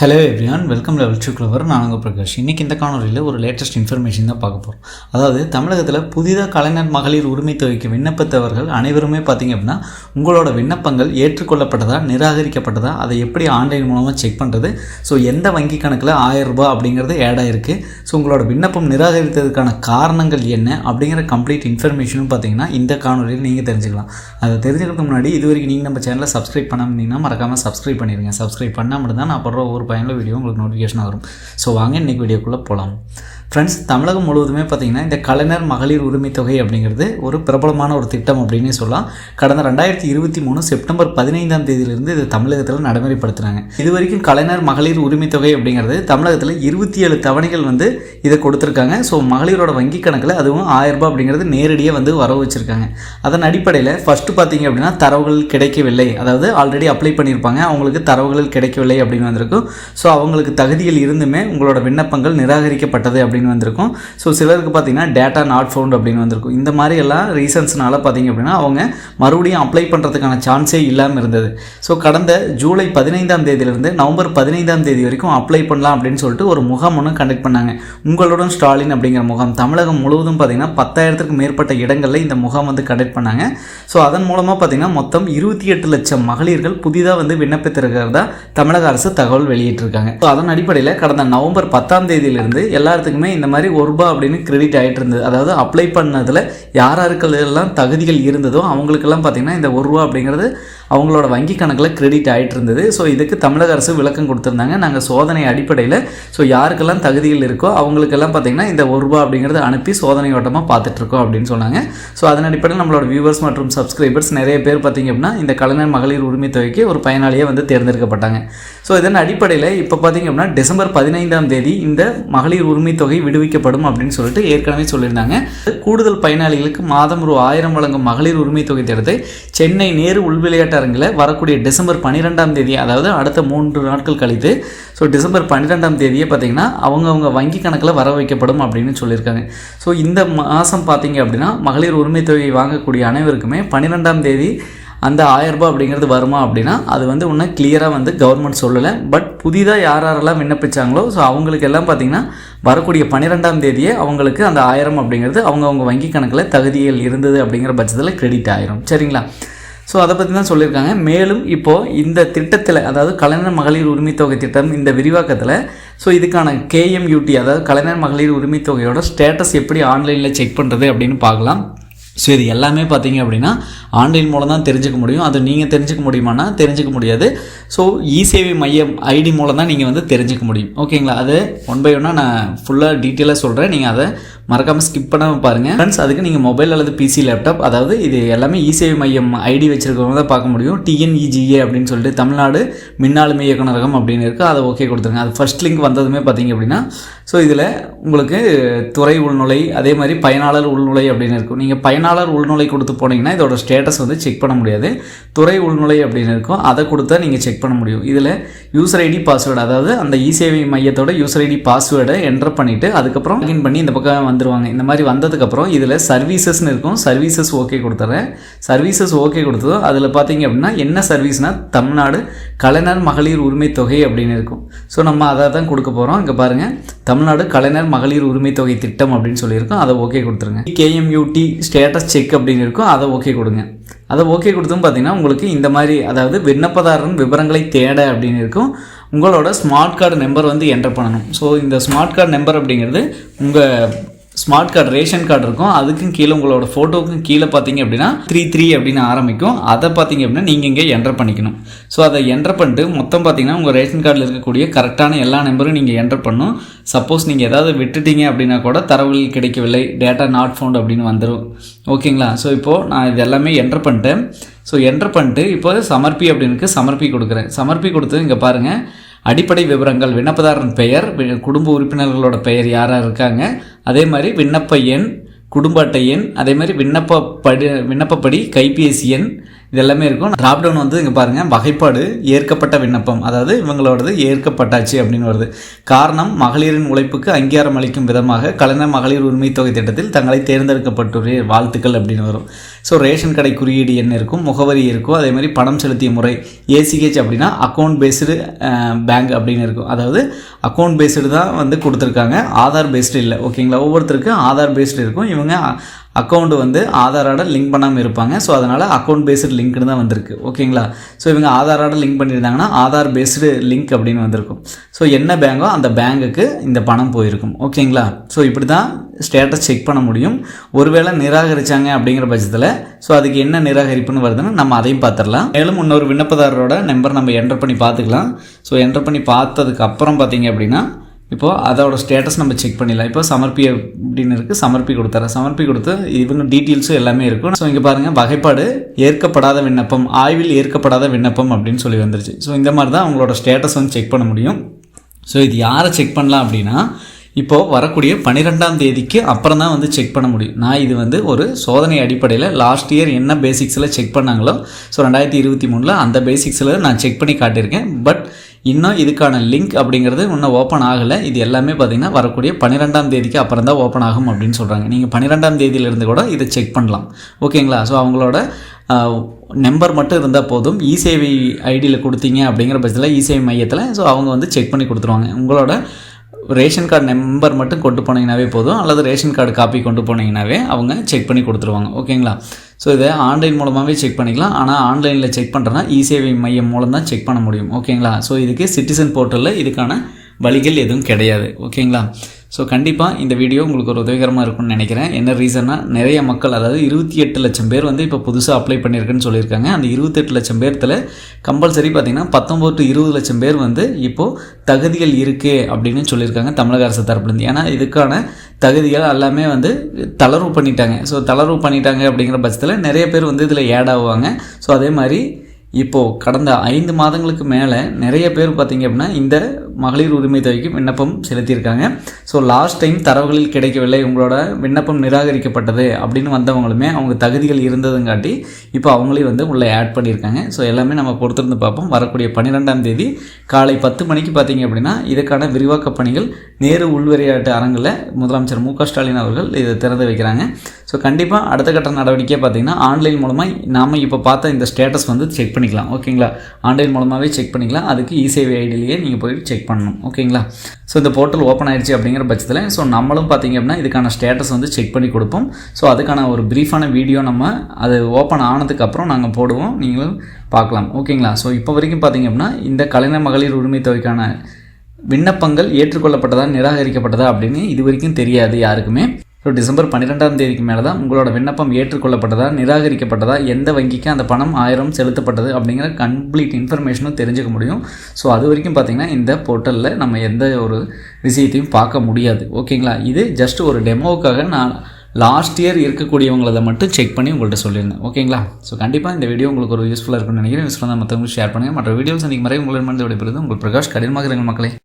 Hello everyone, welcome level 2 clever. நான் உங்கள் பிரகாஷ். இன்றைக்கி இந்த காணொலியில் ஒரு லேட்டஸ்ட் இன்ஃபர்மேஷன் தான் பார்க்க போகிறோம். அதாவது தமிழகத்தில் புதிதாக கலைஞர் மகளிர் உரிமை தொகைக்கு விண்ணப்பித்தவர்கள் அனைவருமே பார்த்திங்க அப்படின்னா உங்களோட விண்ணப்பங்கள் ஏற்றுக்கொள்ளப்பட்டதா நிராகரிக்கப்பட்டதா அதை எப்படி ஆன்லைன் மூலமாக செக் பண்ணுறது, ஸோ எந்த வங்கி கணக்கில் 1000 ரூபாய் அப்படிங்கிறது ஆட் ஆகிருக்கு, ஸோ உங்களோட விண்ணப்பம் நிராகரித்ததுக்கான காரணங்கள் என்ன அப்படிங்கிற கம்ப்ளீட் இன்ஃபர்மேஷனும் பார்த்திங்கன்னா இந்த காணொலியில் நீங்கள் தெரிஞ்சுக்கலாம். அதை தெரிஞ்சுக்கிறதுக்கு முன்னாடி இது வரைக்கும் நீங்கள் நம்ம சேனலை சப்ஸ்கிரைப் பண்ணாமல் மறக்காமல் சப்ஸ்கிரைப் பண்ணிடுங்க. சப்ஸ்கிரைப் பண்ணால் மட்டும்தான் நான் போடுற ஒரு பயனுள்ள வீடியோ உங்களுக்கு நோட்டிஃபிகேஷன் வரும். ஸோ வாங்க இன்றைக்கி வீடியோக்குள்ளே போகலாம். ஃப்ரெண்ட்ஸ், தமிழகம் முழுவதுமே பார்த்திங்கன்னா இந்த கலைஞர் மகளிர் உரிமை தொகை அப்படிங்கிறது ஒரு பிரபலமான ஒரு திட்டம் அப்படின்னே சொல்லலாம். கடந்த 2023 செப்டம்பர் 15ஆம் தேதியிலிருந்து இது தமிழகத்தில் நடைமுறைப்படுத்துகிறாங்க. இது வரைக்கும் கலைஞர் மகளிர் உரிமை தொகை அப்படிங்கிறது தமிழகத்தில் 27 தவணைகள் இதை கொடுத்துருக்காங்க. ஸோ மகளிரோட வங்கி கணக்கில் அதுவும் 1000 ரூபாய் அப்படிங்கிறது நேரடியாக வரவு வச்சுருக்காங்க. அதன் அடிப்படையில் ஃபஸ்ட்டு பார்த்திங்க அப்படின்னா தரவுகள் கிடைக்கவில்லை, அதாவது ஆல்ரெடி அப்ளை பண்ணியிருப்பாங்க, அவங்களுக்கு தரவுகள் கிடைக்கவில்லை அப்படின்னு வந்திருக்கும். ஸோ அவங்களுக்கு தகுதிகள் இருந்துமே உங்களோட விண்ணப்பங்கள் நிராகரிக்கப்பட்டது அப்படின்னு வந்திருக்கும். ஸோ சிலருக்கு பார்த்தீங்கன்னா டேட்டா நாட் ஃபவுண்ட் அப்படின்னு வந்திருக்கும். இந்த மாதிரி எல்லாம் ரீசன்ஸ்னால பார்த்தீங்க அப்படின்னா அவங்க மறுபடியும் அப்ளை பண்ணுறதுக்கான சான்ஸே இல்லாமல் இருந்தது. ஸோ கடந்த ஜூலை 15ஆம் தேதியிலிருந்து நவம்பர் 15ஆம் தேதி வரைக்கும் அப்ளை பண்ணலாம் அப்படின்னு சொல்லிட்டு ஒரு முகாம் ஒன்று கண்டக்ட் பண்ணாங்க. உங்களுடன் ஸ்டாலின் அப்படிங்கிற முகாம் தமிழகம் முழுவதும் பார்த்தீங்கன்னா 10,000க்கு மேற்பட்ட இடங்களில் இந்த முகாம் கண்டக்ட் பண்ணாங்க. ஸோ அதன் மூலமாக பார்த்தீங்கன்னா மொத்தம் 28 லட்சம் மகளிர்கள் புதிதாக விண்ணப்பித்திருக்கிறதா தமிழக அரசு தகவல் வெளியிட்டிருக்காங்க. ஸோ அதன் அடிப்படையில் கடந்த நவம்பர் 10ஆம் தேதியிலிருந்து எல்லாத்துக்குமே இந்த மாதிரி ₹1 அப்படின்னு கிரெடிட் ஆகிட்டு இருந்தது. அதாவது அப்ளை பண்ணதில் யாருக்கெல்லாம் தகுதிகள் இருந்ததோ அவங்களுக்கெல்லாம் பார்த்திங்கன்னா இந்த ₹1 அப்படிங்கிறது அவங்களோட வங்கி கணக்கில் கிரெடிட் ஆகிட்டு இருந்தது. ஸோ இதுக்கு தமிழக அரசு விளக்கம் கொடுத்துருந்தாங்க. நாங்கள் சோதனை அடிப்படையில் ஸோ யாருக்கெல்லாம் தகுதிகள் இருக்கோ அவங்களுக்கெல்லாம் பார்த்திங்கன்னா இந்த ₹1 அப்படிங்கிறது அனுப்பி சோதனை ஓட்டமாக பார்த்துட்ருக்கோம் அப்படின்னு சொன்னாங்க. ஸோ அதன் அடிப்படையில் நம்மளோட வியூவர்ஸ் மற்றும் சப்ஸ்கிரைபர்ஸ் நிறைய பேர் பார்த்திங்க அப்படின்னா இந்த கலைஞர் மகளிர் உரிமை தொகைக்கு ஒரு பயனாளியாக தேர்ந்தெடுக்கப்பட்டாங்க. ஸோ இதன் அடிப்படையில் இப்போ பார்த்திங்க அப்படின்னா டிசம்பர் 15ஆம் தேதி இந்த மகளிர் உரிமை தொகை விடுவிக்கப்படும் அப்படின்னு சொல்லிட்டு ஏற்கனவே சொல்லியிருந்தாங்க. கூடுதல் பயனாளிகளுக்கு மாதம் ₹1000 வழங்கும் மகளிர் உரிமை தொகை திட்டத்தை சென்னை நேரு உள்விளையாட்டு அரங்கில் வரக்கூடிய டிசம்பர் 12ஆம் தேதி, அதாவது அடுத்த 3 நாட்கள் கழித்து, ஸோ டிசம்பர் 12ஆம் தேதியே பார்த்திங்கன்னா அவங்க வங்கி கணக்கில் வர வைக்கப்படும் அப்படின்னு சொல்லியிருக்காங்க. ஸோ இந்த மாதம் பார்த்திங்க அப்படின்னா மகளிர் உரிமை தொகை வாங்கக்கூடிய அனைவருக்குமே 12ஆம் தேதி அந்த 1000 ரூபாய் அப்படிங்கிறது வருமா அப்படின்னா அது இன்னும் கிளியராக கவர்மெண்ட் சொல்லலை. பட் புதிதாக யாரெல்லாம் விண்ணப்பிச்சாங்களோ ஸோ அவங்களுக்கு எல்லாம் பார்த்திங்கன்னா வரக்கூடிய 12ஆம் தேதியே அவங்களுக்கு அந்த 1000 அப்படிங்கிறது அவங்க வங்கி கணக்கில் தகுதிகள் இருந்தது அப்படிங்கிற பட்சத்தில் கிரெடிட் ஆயிரும். சரிங்களா? ஸோ அதை பற்றி தான் சொல்லியிருக்காங்க. மேலும் இப்போது இந்த திட்டத்தில், அதாவது கலைஞர் மகளிர் உரிமை தொகை திட்டம் இந்த விரிவாக்கத்தில் ஸோ இதுக்கான KMUT, அதாவது கலைஞர் மகளிர் உரிமை தொகையோட ஸ்டேட்டஸ் எப்படி ஆன்லைனில் செக் பண்ணுறது அப்படின்னு பார்க்கலாம். ஸோ இது எல்லாமே பார்த்தீங்க அப்படின்னா ஆன்லைன் மூலம் தான் தெரிஞ்சுக்க முடியும். அது நீங்கள் தெரிஞ்சுக்க முடியுமானா தெரிஞ்சுக்க முடியாது. ஸோ இ-சேவை மையம் ஐடி மூலம் தான் நீங்கள் தெரிஞ்சுக்க முடியும். ஓகேங்களா? அது 1 by 1 நான் ஃபுல்லாக டீட்டெயிலாக சொல்கிறேன். நீங்கள் அதை மறக்காமல் ஸ்கிப் பண்ணாமல் பாருங்கள் ஃப்ரெண்ட்ஸ். அதுக்கு நீங்கள் மொபைல் அல்லது PC லேப்டாப், அதாவது இது எல்லாமே இ-சேவை மையம் ஐடி வச்சுருக்கவங்க தான் பார்க்க முடியும். TNEGA அப்படின்னு சொல்லிட்டு தமிழ்நாடு மின்னாளுமை இயக்குநரகம் அப்படின்னு இருக்குது. அதை ஓகே கொடுத்துருங்க. அது ஃபர்ஸ்ட் லிங்க் வந்ததுமே பார்த்தீங்க அப்படின்னா ஸோ இதில் உங்களுக்கு துறை உள்நுழை, அதே மாதிரி பயனாளர் உள்நுழை அப்படின்னு இருக்கும். நீங்கள் பயனாளர் உள்நுழை கொடுத்து போனீங்கன்னா இதோட ஸ்டேட்டஸ் செக் பண்ண முடியாது. துறை உள்நுழை அப்படின்னு இருக்கும், அதை கொடுத்தா நீங்கள் செக் பண்ண முடியும். இதில் யூசர் ஐடி பாஸ்வேர்டு, அதாவது அந்த இ-சேவை மையத்தோட யூசர் ஐடி பாஸ்வேர்டை என்டர் பண்ணிவிட்டு அதுக்கப்புறம் லாகின் பண்ணி இந்த பக்கம் வந்துடுவாங்க. இந்த மாதிரி வந்ததுக்கப்புறம் இதில் சர்வீசஸ்ன்னு இருக்கும். சர்வீசஸ் ஓகே கொடுத்துட்றேன். சர்வீசஸ் ஓகே கொடுத்ததும் அதில் பார்த்தீங்க அப்படின்னா என்ன சர்வீஸ்னால் தமிழ்நாடு கலைஞர் மகளிர் உரிமை தொகை அப்படின்னு இருக்கும். ஸோ நம்ம அதை தான் கொடுக்க போகிறோம். இங்கே பாருங்கள், தமிழ்நாடு கலைஞர் மகளிர் உரிமை தொகை திட்டம் அப்படின்னு சொல்லியிருக்கோம். அதை ஓகே கொடுத்துருங்க. KMUT ஸ்டேட்டஸ் செக் அப்படின்னு இருக்கும், அதை ஓகே கொடுங்க. அதை ஓகே கொடுத்தும் பார்த்தீங்கன்னா உங்களுக்கு இந்த மாதிரி, அதாவது விண்ணப்பதாரன் விவரங்களை தேட அப்படின்னு இருக்கும். உங்களோட ஸ்மார்ட் கார்டு நம்பர் என்டர் பண்ணணும். ஸோ இந்த ஸ்மார்ட் கார்டு நம்பர் அப்படிங்கிறது உங்கள் ஸ்மார்ட் கார்டு ரேஷன் கார்டு இருக்கும், அதுக்கும் கீழே உங்களோட ஃபோட்டோவுக்கும் கீழே பார்த்தீங்க அப்படின்னா 33 அப்படின்னு ஆரம்பிக்கும். அதை பார்த்தீங்க அப்படின்னா நீங்கள் இங்கே என்டர் பண்ணிக்கணும். ஸோ அதை என்டர் பண்ணிட்டு மொத்தம் பார்த்தீங்கன்னா உங்கள் ரேஷன் கார்டில் இருக்கக்கூடிய கரெக்டான எல்லா நம்பரும் நீங்கள் என்டர் பண்ணணும். சப்போஸ் நீங்கள் ஏதாவது விட்டுட்டீங்க அப்படின்னா கூட தரவுகள் கிடைக்கவில்லை, டேட்டா நாட் ஃபவுண்ட் அப்படின்னு வந்துடும். ஓகேங்களா? ஸோ இப்போது நான் இது எல்லாமே என்டர் பண்ணிட்டேன். ஸோ என்டர் பண்ணிட்டு இப்போ சமர்ப்பி அப்படின்னு சமர்ப்பி கொடுக்குறேன். சமர்ப்பி கொடுத்து இங்கே பாருங்கள், அடிப்படை விவரங்கள், விண்ணப்பதாரன் பெயர், குடும்ப உறுப்பினர்களோட பெயர் யாராக இருக்காங்க, அதே மாதிரி விண்ணப்ப எண், குடும்ப அட்டை எண், அதே மாதிரி விண்ணப்பப்படி கைபேசி எண், இது எல்லாமே இருக்கும். ட்ராப் டவுன் வந்து இங்கே பாருங்கள், வகைப்பாடு ஏற்கப்பட்ட விண்ணப்பம், அதாவது இவங்களோடது ஏற்கப்பட்டாச்சு அப்படின்னு வருது. காரணம், மகளிரின் உழைப்புக்கு அங்கீகாரம் அளிக்கும் விதமாக கலைஞர் மகளிர் உரிமை தொகை திட்டத்தில் தங்களை தேர்ந்தெடுக்கப்பட்டுள்ள வாழ்த்துக்கள் அப்படின்னு வரும். ஸோ ரேஷன் கடை குறியீடு எண் இருக்கும், முகவரி இருக்கும், அதே மாதிரி பணம் செலுத்திய முறை ஏசிஹெச் அப்படின்னா அக்கௌண்ட் பேஸ்டு பேங்க் அப்படின்னு இருக்கும். அதாவது அக்கௌண்ட் பேஸ்டு தான் வந்து கொடுத்துருக்காங்க, ஆதார் பேஸ்டு இல்லை. ஓகேங்களா, ஒவ்வொருத்தருக்கும் ஆதார் பேஸ்டு இருக்கும். இவங்க அக்கௌண்ட் வந்து ஆதாரோட லிங்க் பண்ணாமல் இருப்பாங்க. ஸோ அதனால் அக்கௌண்ட் பேஸ்டு லிங்க்னு தான் வந்திருக்கு. ஓகேங்களா, ஸோ இவங்க ஆதாரோட லிங்க் பண்ணியிருந்தாங்கன்னா ஆதார் பேஸ்டு லிங்க் அப்படின்னு வந்திருக்கும். ஸோ என்ன பேங்கோ அந்த பேங்குக்கு இந்த பணம் போயிருக்கும். ஓகேங்களா, ஸோ இப்படி தான் ஸ்டேட்டஸ் செக் பண்ண முடியும். ஒருவேளை நிராகரித்தாங்க அப்படிங்கிற பட்சத்தில் ஸோ அதுக்கு என்ன நிராகரிப்புன்னு வருதுன்னு நம்ம அதையும் பார்த்துடலாம். மேலும் இன்னொரு விண்ணப்பதாரரோட நம்பர் நம்ம என்டர் பண்ணி பார்த்துக்கலாம். ஸோ என்டர் பண்ணி பார்த்ததுக்கு அப்புறம் பார்த்தீங்க அப்படின்னா இப்போது அதோட ஸ்டேட்டஸ் நம்ம செக் பண்ணிடலாம். இப்போ சமர்ப்பி அப்படின்னு இருக்குது, சமர்ப்பி கொடுத்துறேன். சமர்ப்பி கொடுத்து இவங்க டீட்டெயில்ஸும் எல்லாமே இருக்கும். ஸோ இங்கே பாருங்கள், வகைப்பாடு ஏற்கப்படாத விண்ணப்பம், ஆய்வில் ஏற்கப்படாத விண்ணப்பம் அப்படின்னு சொல்லி வந்துருச்சு. ஸோ இந்த மாதிரி தான் அவங்களோட ஸ்டேட்டஸ் வந்து செக் பண்ண முடியும். ஸோ இது யாரை செக் பண்ணலாம் அப்படின்னா இப்போது வரக்கூடிய 12ஆம் தேதிக்கு அப்புறம் தான் வந்து செக் பண்ண முடியும். நான் இது வந்து ஒரு சோதனை அடிப்படையில் லாஸ்ட் இயர் என்ன பேசிக்ஸில் செக் பண்ணாங்களோ ஸோ 2023 அந்த பேசிக்ஸில் நான் செக் பண்ணி காட்டியிருக்கேன். பட் இன்னும் இதுக்கான லிங்க் அப்படிங்கிறது இன்னும் ஓப்பன் ஆகலை. இது எல்லாமே பார்த்திங்கன்னா வரக்கூடிய 12ஆம் தேதிக்கு அப்புறம் தான் ஓப்பன் ஆகும் அப்படின்னு சொல்கிறாங்க. நீங்கள் 12ஆம் தேதியிலேருந்து கூட இதை செக் பண்ணலாம். ஓகேங்களா, ஸோ அவங்களோட நம்பர் மட்டும் இருந்தால் போதும். இசேவை ஐடியில் கொடுத்தீங்க அப்படிங்கிற பட்சத்தில் இசேவை மையத்தில் ஸோ அவங்க வந்து செக் பண்ணி கொடுத்துருவாங்க. உங்களோட ரேஷன் கார்டு நம்பர் மட்டும் கொண்டு போனீங்கன்னாவே போதும், அல்லது ரேஷன் கார்டு காப்பி கொண்டு போனீங்கன்னாவே அவங்க செக் பண்ணி கொடுத்துருவாங்க. ஓகேங்களா, ஸோ இதை ஆன்லைன் மூலமாகவே செக் பண்ணிக்கலாம். ஆனால் ஆன்லைனில் செக் பண்ணுறேன்னா இசேவை மையம் மூலம் தான் செக் பண்ண முடியும். ஓகேங்களா, ஸோ இதுக்கு சிட்டிசன் போர்ட்டலில் இதுக்கான வழிகள் எதுவும் கிடையாது. ஓகேங்களா, ஸோ கண்டிப்பாக இந்த வீடியோ உங்களுக்கு ஒரு உதவிகரமாக இருக்கும்னு நினைக்கிறேன். என்ன ரீசன்னா, நிறைய மக்கள் அதாவது 28 லட்சம் பேர் வந்து இப்போ புதுசாக அப்ளை பண்ணியிருக்குன்னு சொல்லியிருக்காங்க. அந்த 28 லட்சம் பேர்த்தில் கம்பல்சரி பார்த்திங்கன்னா 19 to 20 லட்சம் பேர் வந்து இப்போது தகுதிகள் இருக்குது அப்படின்னு சொல்லியிருக்காங்க தமிழக அரசு தரப்புலேருந்து. ஏன்னா இதுக்கான தகுதிகள் எல்லாமே வந்து தளர்வு பண்ணிட்டாங்க. ஸோ தளர்வு பண்ணிட்டாங்க அப்படிங்கிற பட்சத்தில் நிறைய பேர் வந்து இதில் ஆட் ஆகுவாங்க. ஸோ அதே மாதிரி இப்போது கடந்த 5 மாதங்களுக்கு மேலே நிறைய பேர் பார்த்திங்க அப்படின்னா இந்த மகளிர் உரிமை தொகைக்கு விண்ணப்பம் செலுத்தியிருக்காங்க. ஸோ லாஸ்ட் டைம் தரவுகளில் கிடைக்கவில்லை, உங்களோட விண்ணப்பம் நிராகரிக்கப்பட்டது அப்படின்னு வந்தவங்களுமே அவங்க தகுதிகள் இருந்ததுங்காட்டி இப்போ அவங்களையும் வந்து உள்ளே ஆட் பண்ணியிருக்காங்க. ஸோ எல்லாமே நம்ம பொறுத்திருந்து பார்ப்போம். வரக்கூடிய 12ஆம் தேதி காலை 10 மணிக்கு பார்த்திங்க அப்படின்னா இதுக்கான விரிவாக்க பணிகள் நேரு உள்விளையாட்டு அரங்கில் முதலமைச்சர் மு.க. ஸ்டாலின் அவர்கள் இதை திறந்து வைக்கிறாங்க. ஸோ கண்டிப்பாக அடுத்த கட்ட நடவடிக்கையாக பார்த்திங்கன்னா ஆன்லைன் மூலமாக நாம் இப்போ பார்த்த இந்த ஸ்டேட்டஸ் வந்து செக் பண்ணிக்கலாம். ஓகேங்களா, ஆன்லைன் மூலமாகவே செக் பண்ணிக்கலாம். அதுக்கு இசேவை ஐடியிலேயே நீங்கள் போய் செக் பண்ணணும். ஓகேங்களா, ஸோ இந்த போர்ட்டல் ஓப்பன் ஆயிடுச்சு அப்படிங்கிற பட்சத்தில் ஸோ நம்மளும் பார்த்திங்க அப்படின்னா இதுக்கான ஸ்டேட்டஸ் வந்து செக் பண்ணி கொடுப்போம். ஸோ அதுக்கான ஒரு ப்ரீஃபான வீடியோ நம்ம அது ஓப்பன் ஆனதுக்கப்புறம் நாங்கள் போடுவோம், நீங்களும் பார்க்கலாம். ஓகேங்களா, ஸோ இப்போ வரைக்கும் பார்த்திங்க அப்படின்னா இந்த கலைஞர் மகளிர் உரிமை தொகைக்கான விண்ணப்பங்கள் ஏற்றுக்கொள்ளப்பட்டதா நிராகரிக்கப்பட்டதா அப்படின்னு இது வரைக்கும் தெரியாது யாருக்குமே. ஸோ டிசம்பர் 12ஆம் தேதிக்கு மேலே தான் உங்களோட விண்ணப்பம் ஏற்றுக்கொள்ளப்பட்டதா நிராகரிக்கப்பட்டதா, எந்த வங்கிக்கு அந்த பணம் 1000 செலுத்தப்பட்டது அப்படிங்கிற கம்ப்ளீட் இன்ஃபர்மேஷனும் தெரிஞ்சுக்க முடியும். ஸோ அது வரைக்கும் பார்த்திங்கன்னா இந்த போர்ட்டலில் நம்ம எந்த ஒரு விஷயத்தையும் பார்க்க முடியாது. ஓகேங்களா, இது ஜஸ்ட் ஒரு டெமோவுக்காக நான் லாஸ்ட் இயர் இருக்கக்கூடியவங்களதை மட்டும் செக் பண்ணி உங்கள்கிட்ட சொல்லியிருந்தேன். ஓகேங்களா, ஸோ கண்டிப்பாக இந்த வீடியோ உங்களுக்கு ஒரு யூஸ்ஃபுல்லாக இருக்கும்னு நினைக்கிறேன். யூஸ்ஃபுல்லாக தான் மற்றவங்களுக்கு ஷேர் பண்ணுங்கள். மற்ற வீடியோஸ் அன்றைக்கி மறை உங்களிடமிருந்து விடைபெறுது உங்கள் பிரகாஷ். கடினமாக இருங்கள் மக்களே.